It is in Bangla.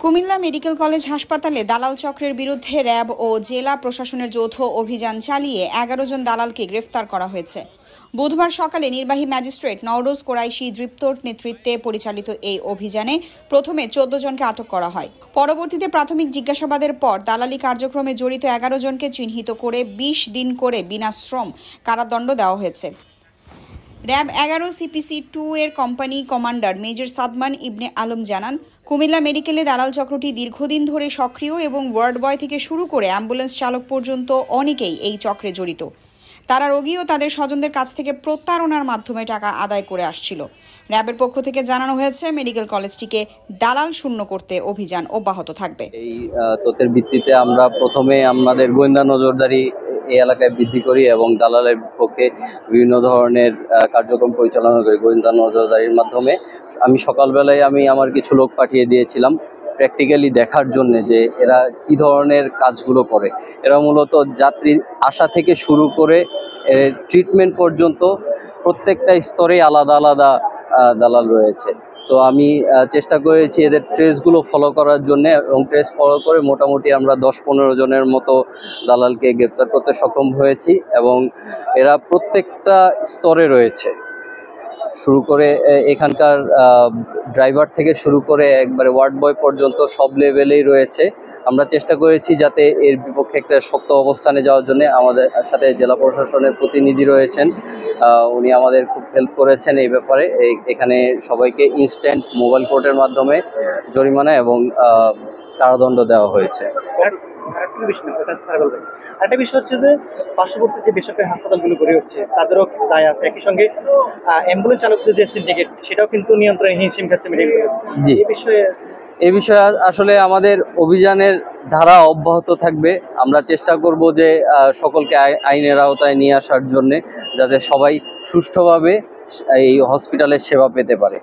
কুমিল্লা মেডিকেল কলেজ হাসপাতালে দালাল চক্রের বিরুদ্ধে র্যাব ও জেলা প্রশাসনের যৌথ অভিযান চালিয়ে 11 জন দালালকে গ্রেফতার করা হয়েছে। বুধবার সকালে নির্বাহী ম্যাজিস্ট্রেট নওরোজ কোরাইশি দৃপ্তর নেতৃত্বে পরিচালিত এই অভিযানে প্রথমে 14 জনকে আটক করা হয়। পরবর্তীতে প্রাথমিক জিজ্ঞাসাবাদের পর দালালি কার্যক্রমে জড়িত 11 জনকে চিহ্নিত করে 20 দিন করে বিনাশ্রম কারাদণ্ড দেওয়া হয়েছে। র্যাব 11 CPC 2 এর কোম্পানি কমান্ডার মেজর সাদমান ইবনে আলম জানান, কুমিল্লা মেডিকেলে দালাল চক্রটি দীর্ঘদিন ধরে সক্রিয় এবং ওয়ার্ড বয় থেকে শুরু করে অ্যাম্বুলেন্স চালক পর্যন্ত অনেকেই এই চক্রে জড়িত। তারা রোগী ও তাদের স্বজনদের কাছ থেকে প্রতারণার মাধ্যমে টাকা আদায় করে আসছিল। র্যাবের পক্ষ থেকে জানানো হয়েছে, মেডিকেল কলেজটিকে দালাল শূন্য করতে অভিযান অব্যাহত থাকবে। এই তথ্যের ভিত্তিতে আমরা প্রথমে আমাদের গোয়েন্দা নজরদারি এই এলাকায় বৃদ্ধি করি এবং দালালের পক্ষে বিভিন্ন ধরনের কার্যক্রম পরিচালনা করি গোয়েন্দা নজরদারির মাধ্যমে। আমি সকালবেলায় আমার কিছু লোক পাঠিয়ে দিয়েছিলাম প্র্যাকটিক্যালি দেখার জন্য যে এরা কি ধরনের কাজগুলো করে। এরা মূলত যাত্রী আসা থেকে শুরু করে ট্রিটমেন্ট পর্যন্ত প্রত্যেকটা স্তরে আলাদা আলাদা দালাল রয়েছে। সো আমি চেষ্টা করেছি এদের ট্রেসগুলো ফলো করার জন্য এবং ট্রেস ফলো করে মোটামুটি আমরা 10-15 জনের মতো দালালকে গ্রেপ্তার করতে সক্ষম হয়েছি এবং এরা প্রত্যেকটা স্তরে রয়েছে, শুরু করে এখানকার ড্রাইভার থেকে শুরু করে একবারে ওয়ার্ড বয় পর্যন্ত সব লেভেলেই রয়েছে। আমরা চেষ্টা করেছি যাতে এর বিপক্ষে একটা শক্ত অবস্থানে যাওয়ার জন্য। আমাদের সাথে জেলা প্রশাসনের প্রতিনিধি রয়েছেন, উনি আমাদের খুব হেল্প করেছেন এই ব্যাপারে। এখানে সবাইকে ইনস্ট্যান্ট মোবাইল কোর্টের মাধ্যমে জরিমানা এবং কারাদণ্ড দেওয়া হয়েছে। একটা বিষয় হচ্ছে যে পার্শ্ববর্তী যে বেসরকারি হাসপাতালগুলো গড়ে উঠছে তাদেরও কিছু দায় আছে। একই সঙ্গে অ্যাম্বুলেন্স চালকদের যে সিন্ডিকেট সেটাও কিন্তু নিয়ন্ত্রণে হিমশিম খাচ্ছে মেডিকেল। জি, এই বিষয়ে আসলে আমাদের অভিযানের ধারা অব্যাহত থাকবে। আমরা চেষ্টা করব যে সকলকে আইনের আওতায় নিয়ে আসার জন্যে, যাতে সবাই সুষ্ঠুভাবে এই হসপিটালের সেবা পেতে পারে।